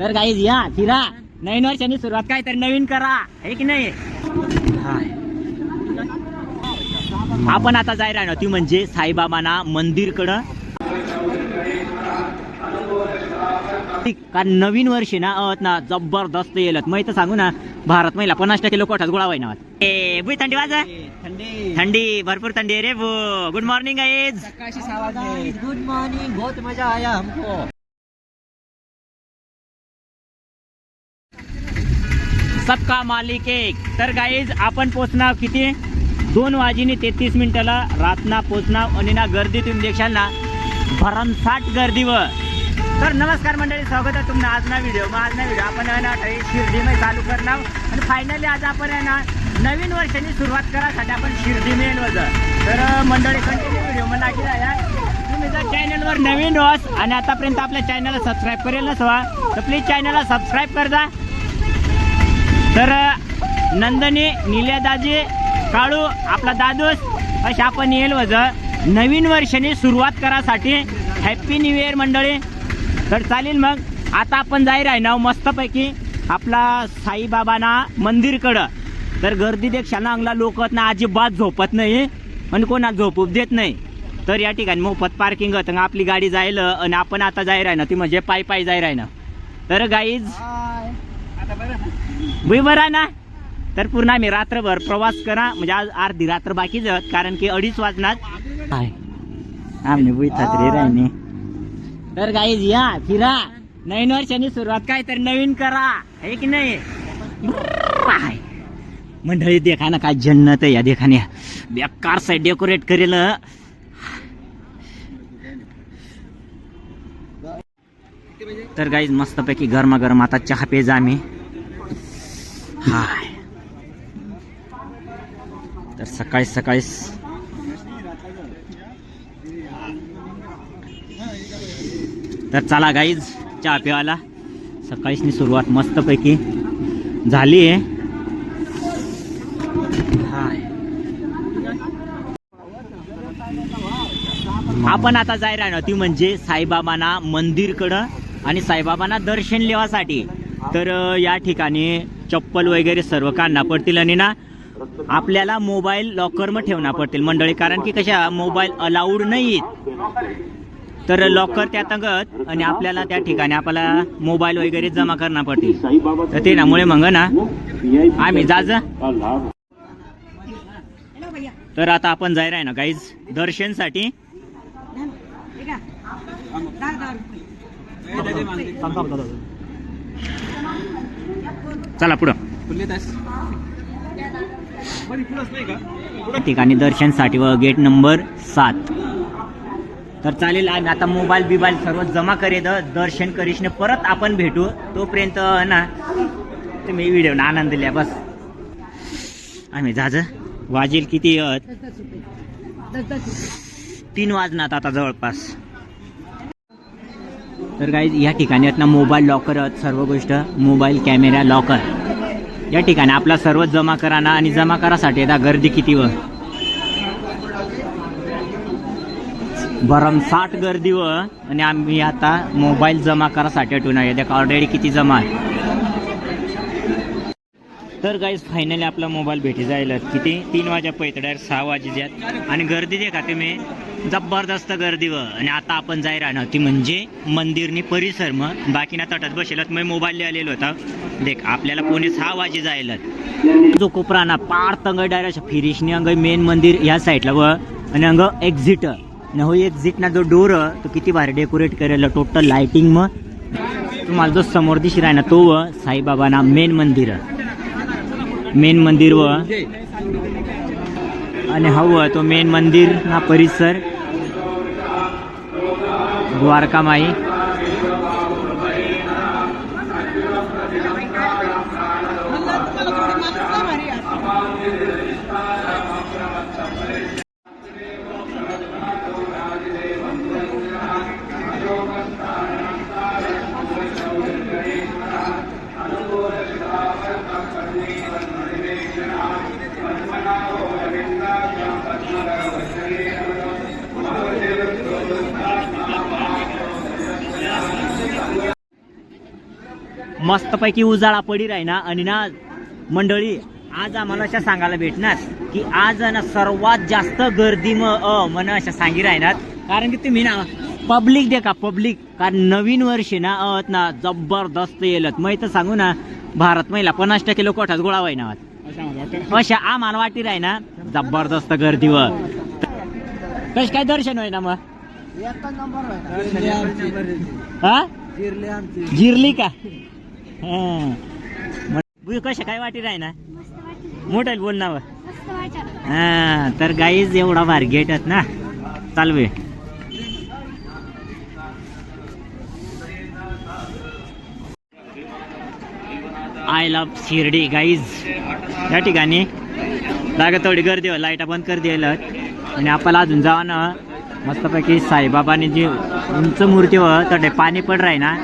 तर गाईज या फिरा, नवीन वर्षांनी सुरुवात काय तर नवीन करा, है की नाही? आपण आता जाय राहणार ती म्हणजे साईबाबांना मंदिरकडं, कारण नवीन वर्षी ना जबरदस्त येलत. मी तर सांगू ना, भारत महिला 50% लोक कोठात गोळा व्हायना. ए बुई थंडी वाज, थंडी भरपूर थंडी आहे रे बो. Good morning guys. Good morning. बहुत मजा आया हमको. सबका मालिक एक. तर गाईज आपण पोचणार किती? 2:33 रातना पोचणार. आणि ना गर्दी तुम्ही देखशाल ना, भरमसाठ गर्दी व. तर नमस्कार मंडळी, स्वागत आहे तुमचं आज ना व्हिडिओ. मग आज ना व्हिडिओ आपण आहे ना शिर्डीमध्ये चालू करणार. आणि फायनली आज आपण आहे ना नवीन वर्षाची सुरुवात करायसाठी आपण शिर्डी मेन वजन. तर मंडळी कंटिन्यू व्हिडिओ मला लागेल आहे. तुम्ही जर चॅनलवर नवीन रोज आणि आतापर्यंत आपल्या चॅनलला सबस्क्राईब करेल नसवा तर प्लीज चॅनलला सबस्क्राईब कर जा. तर नंदनी, निलेदाजी, काळू, आपला दादूस असे आपण येईल वजन नवीन वर्षाने सुरुवात करासाठी. हॅप्पी न्यू इयर मंडळी. तर चालेल, मग आता आपण जाईल आहे ना मस्तपैकी आपला साईबाबांना मंदिरकडं. तर गर्दी देखशा ना, अंगला लोक ना अजिबात झोपत नाही आणि कोणाला झोपू देत नाही. तर या ठिकाणी मोफत पार्किंग होतं, आपली गाडी जाईल आणि आपण आता जाईल आहे ना ती म्हणजे पायी जाईल आहे ना. तर गाईज बुई बरा ना. तर पूर्ण आम्ही रात्रभर प्रवास करा, म्हणजे आज अर्धी रात्र बाकी जात, कारण की 2:30 वाजणार आहे. आम्ही बुई रे राहिने. तर गाईज या फिरा, नवीन वर्षांनी सुरुवात काय तर नवीन करा, है की नाही? मंडळी देखा ना काय जन्नत आहे या देखाने. बेकार साईड डेकोरेट करेल. तर गाईज मस्तपैकी गरमागरम आता चहा पेज आम्ही. हाय, तर सकाळी तर चला गाईज चहा प्यायला. सकाळीच सुरुवात मस्तपैकी झाली आहे. हाय, आपण आता जाय राहणार ती म्हणजे साईबाबांना मंदिरकडं आणि साईबाबांना दर्शन लेवासाठी. तर या ठिकाणी चप्पल वगैरे सर्व काढणं पडतील आणि ना आपल्याला मोबाईल लॉकर मध्ये ठेवणं पडतील मंडळी, कारण की कशा मोबाईल अलाउड नाही. तर लॉकर त्यात अंगत आणि आपल्याला त्या ठिकाणी आपल्याला मोबाईल वगैरे जमा करणं पडतील. तर ते नामुळे मग ना आम्ही जाज. तर आता आपण जाय ना गाईज दर्शनसाठी. चला पुढं ठिकाणी दर्शनसाठी व गेट नंबर 7. तर चालेल, आम्ही आता मोबाईल सर्व जमा करेद, दर्शन करीशने परत आपण भेटू. तोपर्यंत ना तुम्ही व्हिडिओ ना आनंद लिया बस. आम्ही जाज वाजेल किती 3 वाजनात आता जवळपास. तर गाईज या ठिकाणी आहेत ना मोबाईल लॉकर, सर्व गोष्ट मोबाईल कॅमेरा लॉकर या ठिकाणी आपला सर्व जमा करा ना. आणि जमा करासाठी आता गर्दी किती व भरमसाठ गर्दी व. आणि आम्ही आता मोबाईल जमा करासाठी ठेवून आहे. देखा ऑलरेडी किती जमा आहे. तर गाईज फायनली आपला मोबाईल भेटी जाईल किती 3 वाजेपर्यंत डायरेक्ट 6 वाजेच्यात. आणि गर्दी देखा तुम्ही जबरदस्त गर्दी व. आणि आता आपण जाय राहणार ती म्हणजे मंदिरनी परिसर. मग बाकी ना तटात बसेलत मग मोबाईल आलेलो होता. देख आपल्याला 5:45 वाजे जायला. जो कोपरा ना पार तंग डायरेक्ट फिरिशनी अंग मेन मंदिर या साईडला व. आणि अंग एक्झिट न हो, एक्झिट ना जो डोर तो किती भारी डेकोरेट करेल टोटल लाइटिंग. मग तुम्हाला जो समोर दिशी राही ना तो व साईबाबांना मेन मंदिर व. आणि हवं तो मेन मंदिर ना परिसर द्वारकामाई. मस्तपैकी उजाळा पडी राही ना. आणि ना मंडळी आज आम्हाला अशा सांगायला भेटणार की आज ना सर्वात जास्त गर्दी मन अशा सांगी राहणार. कारण की तुम्ही ना पब्लिक देखा पब्लिक, कारण नवीन वर्ष ना जबरदस्त येलत. मी तर सांगू ना भारत महिला 50% लोक कोठात गोळा व्हाय ना अशा आम्हाला वाटी राही ना जबरदस्त गर्दी व कश काय दर्शन होय ना मग हा जिरली का कशा काय वाटी राही ना मोठं बोल ना हा. तर गाईज एवढा भारी गेट आहेत ना चालवे. I love Shirdi guys. या ठिकाणी लागत थोडी गर्दी हो, लाईटा बंद कर द्यायला. आणि आपल्याला अजून जावा ना मस्तपैकी साईबाबाने जी उंच मूर्ती व तडे पाणी पड राही ना.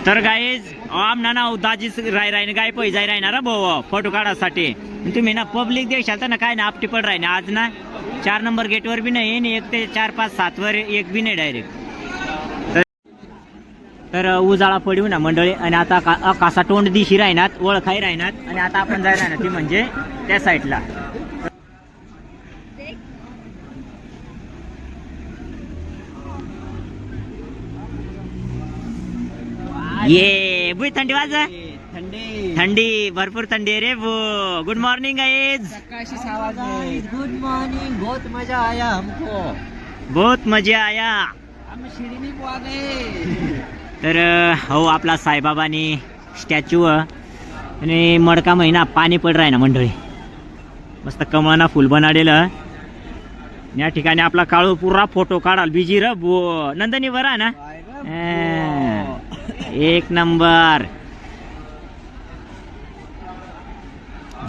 तर गाईज आमना ना दाजीच राही गाय पै जाय राहणार भाऊ फोटो काढासाठी. तुम्ही ना पब्लिक देशाल तर ना काय ना आपटी पड राही ना. आज ना 4 नंबर गेटवर बी नाही आणि 1 ते 4, 5, 7 वर एक बी नाही डायरेक्ट. तर उजाळा पडू ना मंडळी. आणि आता कासा तोंड दिशी राहणार ओळखाई राहणार. आणि आता आपण जाय राहणार ती म्हणजे त्या साईडला. ये बुई थंडी वाज थंडी भरपूर थंडी आहे रे बो. Good morning guys. Good morning. बहुत मजा आया हमको. बहुत मजा आया. हम शिर्डी में आ गए. तर हो आपला साईबाबानी स्टॅच्यू आणि मडका महिना पाणी पड राही ना मंडळी. मस्त कमळाना फुल बनाडेलं. या ठिकाणी आपला काळू पुरा फोटो काढाल बिजी र बो. नंदनी बरा ना एक नंबर.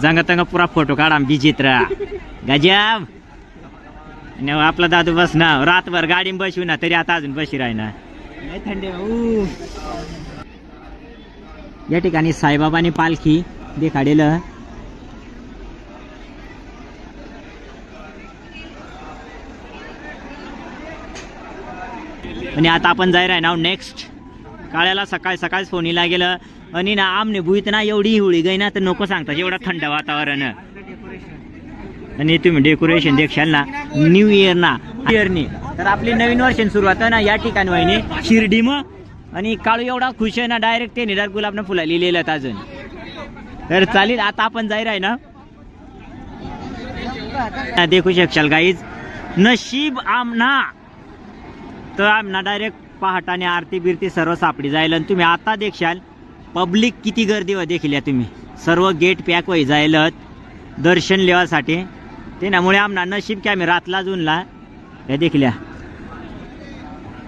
जंग तंग पुरा फोटो काढा बिजीत रा गजब. आपला दादू बस ना रातभर गाडी बसू ना तरी आता अजून बशी राही ना थंडी. या ठिकाणी साईबाबानी पालखी देखाडेलं. आणि आता आपण जाय राही ना नेक्स्ट. काळ्याला सकाळीच फोनीला गेलं आणि ना आमने भुईत ना एवढी हिवळी गई ना तर नको सांगता एवढं थंड वातावरण. आणि तुम्ही डेकोरेशन देखशाल ना न्यू इयरनी तर आपली नवीन वर्ष सुरुवात ना या ठिकाणी व्हायनी शिर्डी मग. आणि काळू एवढा खुश आहे ना डायरेक्ट ते निरार गुलाबनं फुला लिहिलेलं अजून. तर चालेल आता आपण जाय राही ना देखू शकशाल गाईज. नशीब आमना तर आमना डायरेक्ट पहाटाने आरती बिरती सर्व सापडी जाईल. आणि तुम्ही आता देखशाल पब्लिक किती गर्दी व देखील तुम्ही सर्व गेट पॅक होई जाईल दर्शन लेवासाठी. त्यामुळे आमना नशीब की आम्ही रातला अजूनला हे देखल्या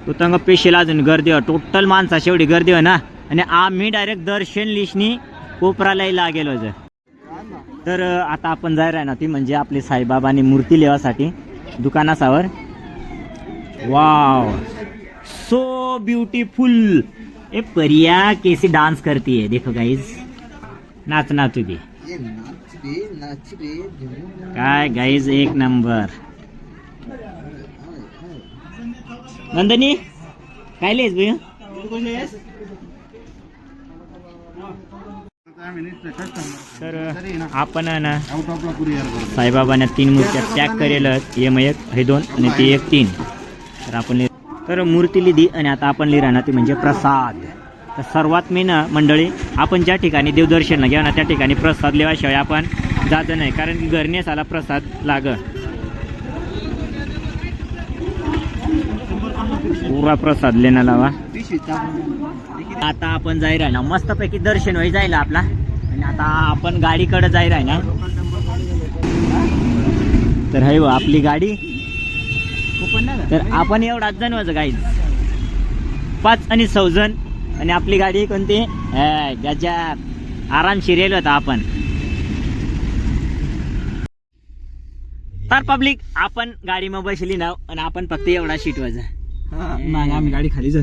तुतंग पेशीला अजून गर्दी हो. टोटल माणसा शेवटी गर्दी हो ना. आणि आम्ही डायरेक्ट दर्शन लिशनी कोपरालाही लागेलो जर. तर आता आपण जाय राही ना ती म्हणजे आपली साईबाबानी मूर्ती लेवासाठी दुकानासावर. Wow so beautiful. ए परिया कैसी डांस करती है देखो गाइज. नाचना तुझी काय गाइज एक नंबर. नंदनी काय लेस भाई. तर आपण ना साईबाबाने 3 मूर्त्या पॅक करेल. एक हे 2 आणि ती एक 3. तर आपण तर मूर्ती लिहिली आणि आता आपण लिहिणार ना ती म्हणजे प्रसाद. तर सर्वात मेन मंडळी आपण ज्या ठिकाणी देवदर्शनला घ्या ना त्या ठिकाणी प्रसाद लिहाशिवाय आपण जात नाही. कारण की घरनेच आला प्रसाद लाग पुरा प्रसाद लेना लावा. आता आपण जाई राही ना मस्तपैकी दर्शन होई जायला आपला. आणि आता आपण गाडीकडे जाई राही ना. तर है आपली गाडी. तर आपण एवढा जण वाज गाईज 5 आणि 6 जण. आणि आपली गाडी कोणती गजब आरामशीर येलो होता आपण. तर पब्लिक आपण गाडी मग बसली ना आणि आपण फक्त एवढा सीट वाज मांगा आम्ही गाडी खाली जा.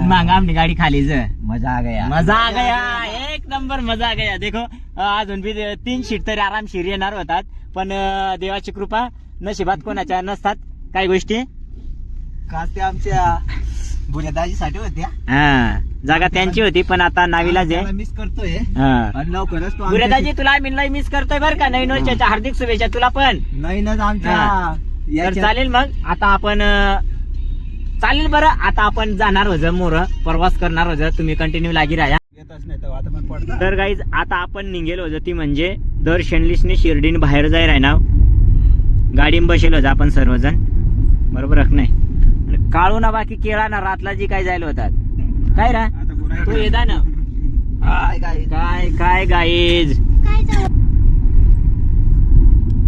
मांगा आमनी गाडी खाली जा. मजा आ गया. मजा आ गया. एक नंबर मजा आ गया. देखो अजून बी 3 सीट तरी आरामशीर येणार होतात. पण देवाची कृपा नशिबात कोणाच्या नसतात काही गोष्टी. खास ते आमच्या बुऱ्यादाजीसाठी होत्या. हा जागा त्यांची होती पण आता नावीलाच आहे. मिस करतोय हा आणि लवकरच तो गुरेदाजी तुला आम्ही लई मिस करतोय बरं का. नवीन वर्षाच्या हार्दिक शुभेच्छा तुला पण. नवीनच आमच्या हा. तर याच्या- चालेल मग आता आपण चालेल बरं आता आपण जाणार होतं मोर प्रवास करणार होतं. तुम्ही कंटिन्यू लागी राहा. येतच नाही तर आता पण पडतं. तर गाईज आता आपण निघेल होतो ती म्हणजे दर्शनलिसने शिर्डीने बाहेर जाय राही ना गाडीन बसेल होतं आपण सर्वजण बरोबर रख नाही. आणि काळू ना बाकी केळा ना रातला जी काय जायला होतात काय रा आता बुराई तू येता ना काय काय काय काय गाईज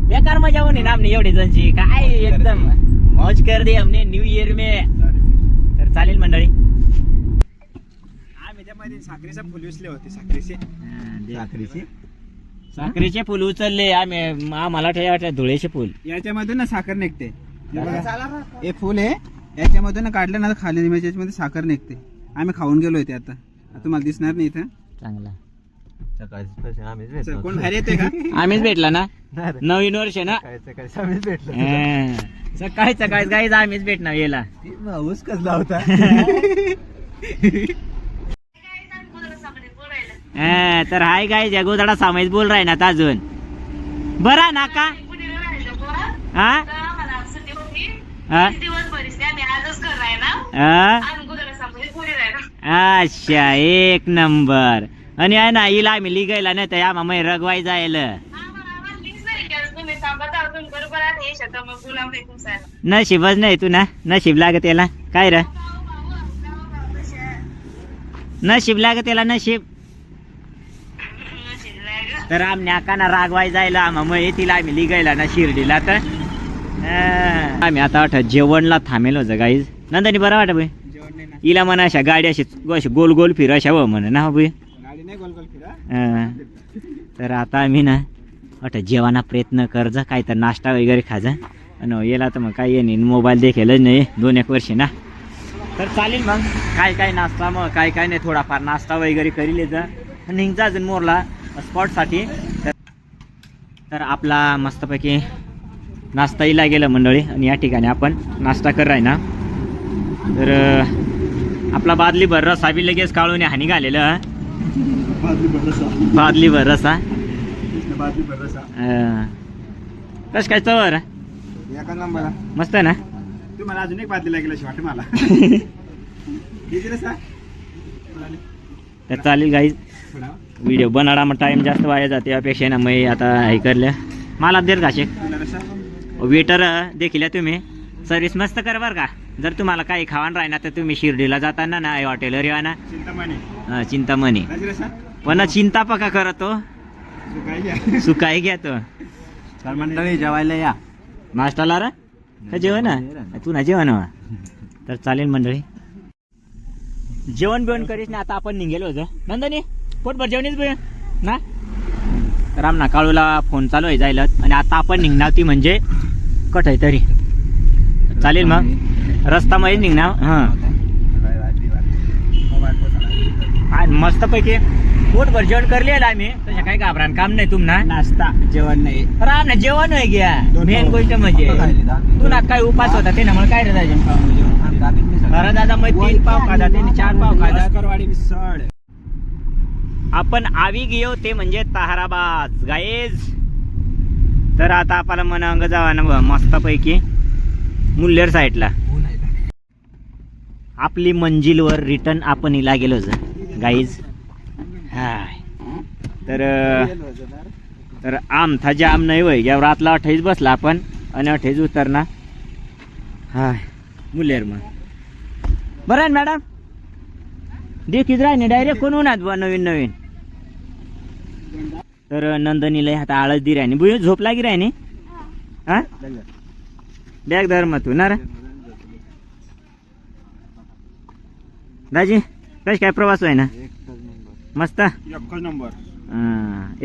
बेकार मजा होणी ना हमने एवढी जणची काय एकदम मौज कर दे हमने न्यू ईयर में. तर चालेल मंडळी आम्ही त्यामध्ये साखरेचा फुल विसले होते. साखरेची साखरेचे फुल उचलले आम्ही आम्हाला वाटलं धुळेचे फुल. याच्यामधून ना साखर निघते. हे फुल आहे याच्यामधून ना काढलं ना खाली म्हणजे याच्यामध्ये साखर निघते. आम्ही खाऊन गेलो ते आता तुम्हाला दिसणार नाही इथं. चांगला कोण बाहेर येते का? आम्हीच भेटला ना नवीन वर्ष ना भेटलं सकाळी सकाळी गाईज आम्हीच भेटणार याला. ऊस कसला होता. तर हाय गाईज या गोदाडा सामाईच बोल राही ना आता अजून बरा ना का हा हा? हा? अच्छा एक नंबर. आणि आहे ना हिला आम्ही लिगायला नाही तर आम्हा मै रगवाय जायला नशीबच नाही तू ना नशीब लागत याला काय र नशीब लागत याला नशीब. तर आम्ही आकाना रागवाय जायला आम्हा मै तिला आम्ही लिगायला ना शिर्डीला तर आम्ही आता वाटत जेवणला थांबेल होतं गाईज. नंदनी बरं वाटत भाई जेवण नाही ना. हिला म्हणा अशा गाडी अशी गोल गोल फिर अशा व म्हण ना भाई. गाडी नाही गोल गोल फिरा. तर आता आम्ही ना वाटत जेवाना प्रयत्न करजा काय तर नाश्ता वगैरे खाजा आणि याला तर मग काय ये नाही मोबाईल देखेलच नाही 2-1 वर्षी ना. तर चालेल मग काय काय नाश्ता मग काय काय नाही थोडाफार नाश्ता वगैरे करी जा निघजा अजून मोरला स्पॉटसाठी. तर आपला मस्तपैकी नाश्ताहीला गेलं मंडळी आणि या ठिकाणी आपण नाश्ता कर राही ना. तर आपला बादली भर रसा बी लगेच काढून हानी घालेलं बादली भर रसा कस काय चवर एका नंबर मस्त ना. तुम्हाला अजून एक बादली लागेल अशी वाटते मला. किती रे सा? तर चालेल गाईज व्हिडिओ बनाडा मग टाइम जास्त वाया जाते अपेक्षा ना मी आता हे करल्या मला देर घाशे वेटर देखील तुम्ही सर्विस मस्त कर बरं का. जर तुम्हाला काही खावान राहिना तर तुम्ही शिर्डीला जाताना ना हॉटेलवर या ना चिंतामणी चिंतामणी पण चिंता पका करतो सुकाई घ्या तो तर मंडळी जेवायला या. नाश्ताला रा का जेवण तू ना जेवण हवा. तर चालेल मंडळी जेवण बिवण करीस ना आता आपण निघेलो होतो नंदनी पोटभर जेवणीच बे ना. तर आमना काळूला फोन चालू आहे जायला आणि आता आपण निघणार ती म्हणजे कट आहे तरी चालेल मग रस्ता मध्ये निघणार. हा मस्तपैकी पोटभर जेवण करले आम्ही तशा काही घाबरान काम नाही तुम्हाला. नाश्ता जेवण नाही. राम ना जेवण आहे घ्या मेन गोष्ट म्हणजे तू ना काय उपास होता ते ना मला काय रे अरे दादा मग 3 पाव खादा त्याने 4 पाव खादा. करवाडी मिसळ. आपण आवी गेलो ते म्हणजे ताहराबाद गाईज. तर आता आपल्याला मनांग जावा ना मस्तपैकी मुल्लेर साईडला आपली मंजिलवर रिटर्न आपण हिला गेलो गाईज. हाय तर आमथा जाम नाही वय घ्या रातला 28 बसला आपण आणि 28 उतरना हाय मुल्लेर मग बरं आहे मॅडम देखीच राही डायरेक्ट कोण होणार बुवा नवीन नवीन. तर नंदनीला आता आळस दी राहिनी बुई झोप लागी राहिनी हा बॅग धर मग तू ना रे दाजी कश काय प्रवास आहे ना मस्त एकच नंबर.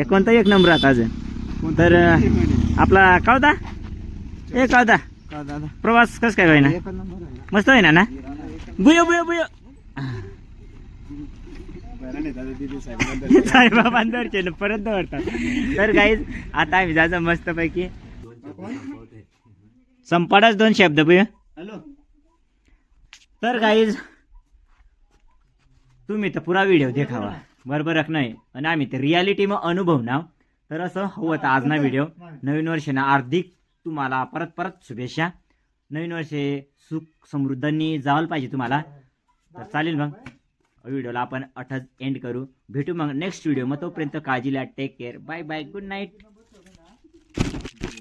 कोणता 1 नंबर आता अजून. तर आपला कळदा ए कळदा दादा प्रवास कस काय ना एकच नंबर मस्त आहे ना ना बुयो बुयो बुयो साईबाबांवरचे परत दौडतात. तर गाईज आता आम्ही जायचं मस्त पैकी संपाडाच 2 शब्द बघ. हॅलो. तर गाईज तुम्ही तर पुरा व्हिडिओ देखावा बरोबर नाही आणि आम्ही ते रियालिटी मग अनुभव ना. तर असं हवं आज ना व्हिडिओ नवीन वर्ष ना हार्दिक तुम्हाला परत शुभेच्छा. नवीन वर्षे सुख समृद्धांनी जावलं पाहिजे तुम्हाला. तर चालेल मग व्हिडिओला आपण अठाच एंड करू. भेटू मग नेक्स्ट व्हिडिओ. मग तोपर्यंत काळजीला take care. Bye bye good night.